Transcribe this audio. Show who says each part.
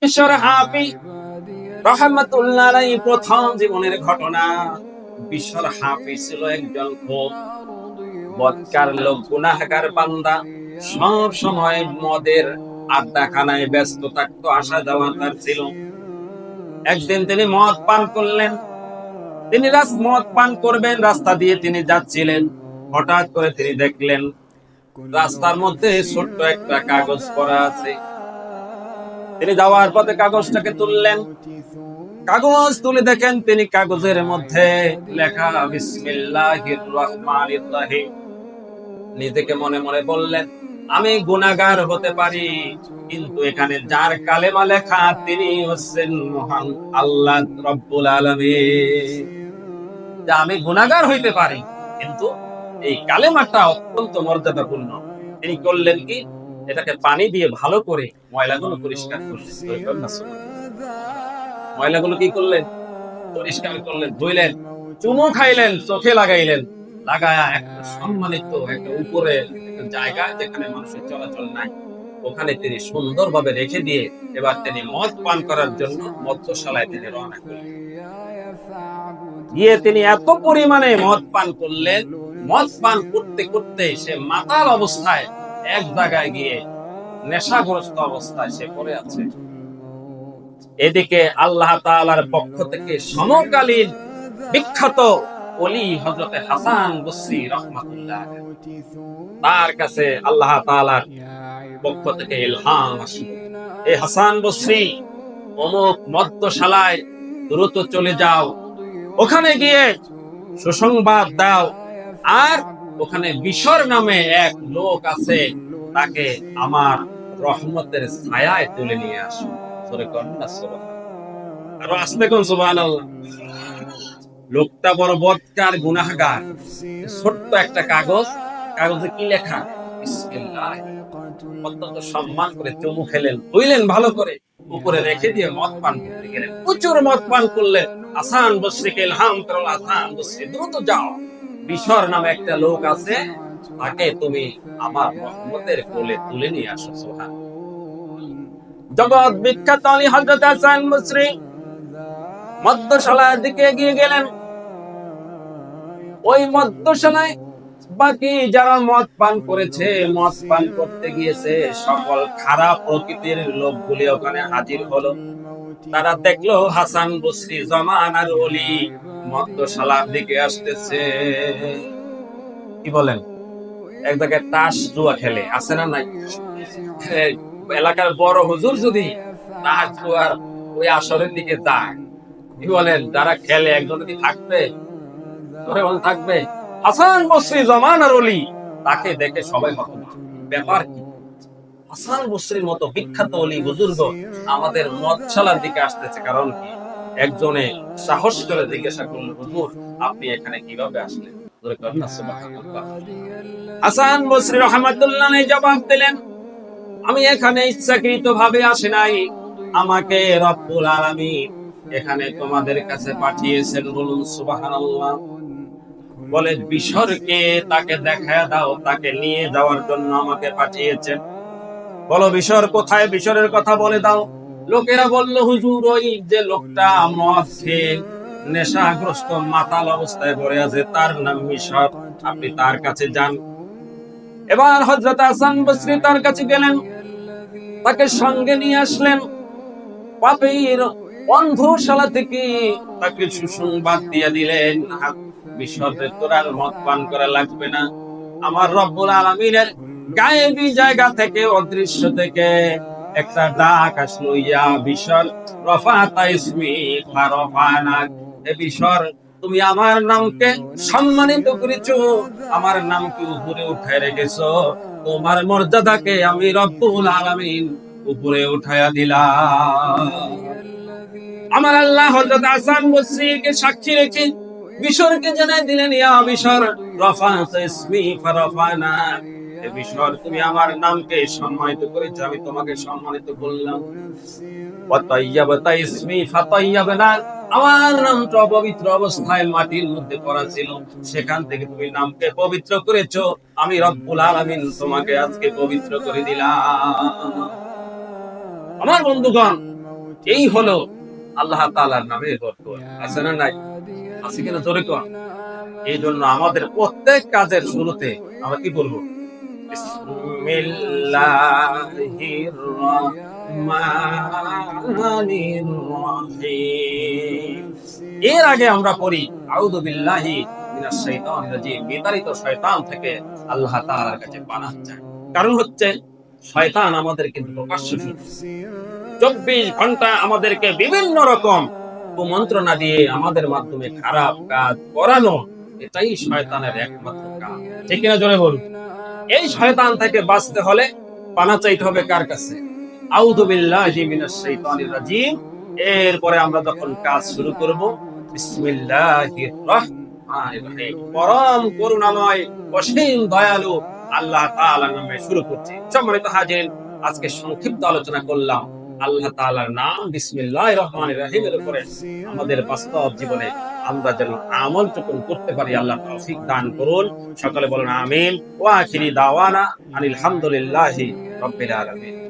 Speaker 1: ঈশ্বর হাফিজ রহমাতুল্লাহ আলাইহি প্রথম জীবনের ঘটনা। বিশ্বর হাফিজ ছিল একজন খুব বদকার লোক, গুনাহগার বান্দা। সব সময় মদের আড্ডাখানায় ব্যস্ত থাকতো, আসা যাওয়া তার ছিল। একদিন তিনি মদ পান করলেন। তিনি মদ পান করবেন, রাস্তা দিয়ে তিনি যাচ্ছিলেন। হঠাৎ করে তিনি দেখলেন রাস্তার মধ্যে ছোট্ট একটা কাগজ পড়া আছে। তিনি যাওয়ার পথে কাগজটাকে তুললেন। কাগজ তুলে দেখেন তিনি কাগজের মধ্যে লেখা বিসমিল্লাহির রহমানির রহিম। নিজেকে মনে মনে বললেন, আমি গুনাহগার হতে পারি, কিন্তু এখানে যার কালেমা লেখা তিনি হচ্ছেন মহান আল্লাহ রব্বুল আলামিন। যে আমি গুনাহগার হইতে পারি, কিন্তু এই কালেমাটা অত্যন্ত মর্যাদাপূর্ণ। তিনি করলেন কি, এটাকে পানি দিয়ে ভালো করে ময়লাগুলো পরিষ্কার করলেন। ময়লাগুলো কি করলেন? পরিষ্কার করলেন, ধুইলেন, চুমু খাইলেন, চোখে লাগাইলেন। লাগায়া একটা সম্মানিত একটা উপরে একটা জায়গা যেখানে মানুষের চলাচল নাই, ওখানে তিনি সুন্দরভাবে রেখে দিয়ে এবার তিনি মদ পান করার জন্য মদ্যশালায় তিনি রওনা করলেন। গিয়ে তিনি এত পরিমাণে মদ পান করলেন, মদ পান করতে করতে সে মাতাল অবস্থায় এক জায়গায় গিয়ে নেশাগ্রস্ত অবস্থায় সে পড়ে আছে। এদিকে আল্লাহ তাআলার পক্ষ থেকে সমকালীন বিখ্যাত ওলি হযরত হাসান বসরি রাহমাতুল্লাহ তার কাছে আল্লাহ তাআলার পক্ষ থেকে ইলহাম আসলো, এই হাসান বসরি অমুক মদ্যশালায় দ্রুত চলে যাও, ওখানে গিয়ে সুসংবাদ দাও, আর ওখানে বিশর নামে এক লোক আছে, তাকে আমার রহমতের ছায়ায় তুলে নিয়ে আসো। আরো আসতে কোন সুবহানাল্লাহ। লোকটা বড় বদকার গুনাহগার। ছোট্ট একটা কাগজ, কাগজে কি লেখা? বিসমিল্লাহ। অত্যন্ত সম্মান করে চুমু খেলেন, ধুইলেন ভালো করে, উপরে রেখে দিয়ে মদ পান করতে গেলেন। প্রচুর মদ পান করলেন। হাসান বসরিকে ইলহাম করল, হাসান বসরি দ্রুত যাও, বিশর নামে একটা লোক আছে, তাকে তুমি আমার রহমতের কোলে তুলে নিয়ে আসো। সুবহানাল্লাহ। জগৎ বিখ্যাত আলী হযরত হাসান বসরি মদ্যশালার দিকে এগিয়ে গেলেন। ওই মদ্যশালায় বাকি যারা মদ পান করেছে, মদ পান করতে গিয়েছে, সকল খারাপ প্রকৃতির লোকগুলি ওখানে হাজির হলো। তারা দেখলো হাসান বসরি জামানার ওলি মদ্যশালার দিকে আসতেছে। কি বলেন? এক জায়গায় তাস জুয়া খেলে, আছে না নাই? এলাকার বড় হুজুর যদি তাস জুয়ার ওই আসরের দিকে যায়, কি বলেন, যারা খেলে একজন কি থাকবে? থাকবে? হাসান বসরি জামানার ওলি, তাকে দেখে সবাই হতবাক। ব্যাপার কি? হাসান বসরির মতো বিখ্যাত ওলি বুজুর্গ আমাদের মদশালার দিকে আসতেছে, কারণ কি? একজনে সাহস করে জিজ্ঞাসা করল, হুজুর আপনি এখানে কিভাবে আসলেন? হাসান বসরি রাহমাতুল্লাহ জবাব দিলেন, আমি এখানে ইচ্ছাকৃত ভাবে আসি নাই, আমাকে রব্বুল আলামিন এখানে তোমাদের কাছে পাঠিয়েছেন। বলুন সুবহানাল্লাহ। বলে বিশরকে তাকে দেখায় দাও, তাকে নিয়ে যাওয়ার জন্য আমাকে পাঠিয়েছেন। বলো বিশর কোথায়? বিশরের কথা বলে দাও। লোকেরা বলল, হুজুর ওই যে লোকটা মদ খেয়ে নেশাগ্রস্ত মাতাল অবস্থায় পড়ে আছে, তার নাম মিশর, আপনি তার কাছে যান। এবার হযরত হাসান বসরি তার কাছে গেলেন, তাকে সঙ্গে নিয়ে আসলেন। পাপীর অন্ধশালা থেকে তাকে সুসংবাদ দিয়ে দিলেন, বিশ্বতে তোর আর মদ পান করা লাগবে না। আমার রব্বুল আলামিনের গায়েবী জায়গা থেকে, অদৃশ্য থেকে একটা ডাক আসলো, ইয়া বিশর রফাতা ইসমি ফারফানাক। হে বিশর, তুমি আমার নামকে সম্মানিত করেছো, আমার নামকে উপরে উঠায় রেখেছো, তোমার মর্যাদাকে আমি রব্বুল আলামিন উপরে উঠায়া দিলাম। আমার আল্লাহ হযরত হাসান বসরিকে সাক্ষী রেখে বিশরকে জানাই দিলেন, ইয়া বিশর রফাতা ইসমি ফারফানা। হে বিশর, তুমি আমার নামকে সম্মানিত করেছো, আমি তোমাকে সম্মানিত করলাম। ওয়া তাইয়াবাতা ইসমি ফাতাইয়াবনা, আমার নামটা পবিত্র অবস্থায় মাটির মধ্যে পড়া ছিল, সেখান থেকে তুমি নামকে পবিত্র করেছো, আমি রব্বুল আলামিন তোমাকে আজকে পবিত্র করে দিলাম। আমার বন্ধুগণ, এই হলো আল্লাহ তাআলার নামের বরকত। আছে না নাই? আছে কিনা জোরে কর। এই জন্য আমাদের প্রত্যেক কাজের শুরুতে আমরা কি বলবো? বিসমিল্লাহির রহমানির রহিম। এর আগে আমরা পড়ি আউযু বিল্লাহি মিনাশ শাইতানির রাজিম। বিতাড়িত শয়তান থেকে আল্লাহ তাআলার কাছে পানাহ চাই। কারণ হচ্ছে শয়তান আমাদের কিন্তু প্রকাশ্য শত্রু। 24 ঘন্টা আমাদেরকে বিভিন্ন রকম কুমন্ত্রণা দিয়ে আমাদের মাধ্যমে খারাপ কাজ করানো, এটাই শয়তানের একমাত্র কাজ। ঠিক কিনা জোরে বলুন। এই শয়তান থেকে বাঁচতে হলে পানা চাইতে হবে কার কাছে? আউযু বিল্লাহি মিনাশ শাইতানির রাজিম। এরপরে আমরা যখন কাজ শুরু করব, বিসমিল্লাহির রহমানির রহিম, পরম করুণাময় অসীম দয়ালু আল্লাহ তাআলার নামে শুরু করছি। সম্মানিত হাজিরিন, আজকে সংক্ষিপ্ত আলোচনা করলাম আল্লাহ তাআলার নাম বিসমিল্লাহির রহমানির রহিমের উপরে। আমাদের বাস্তব জীবনে আমরা যেন আমল টুকুন করতে পারি, আল্লাহ তৌফিক দান করুন। সকলে বলুন আমিন। ওয়া আখিরি দাওয়ানা আনিল হামদুলিল্লাহি রাব্বিল আলামিন।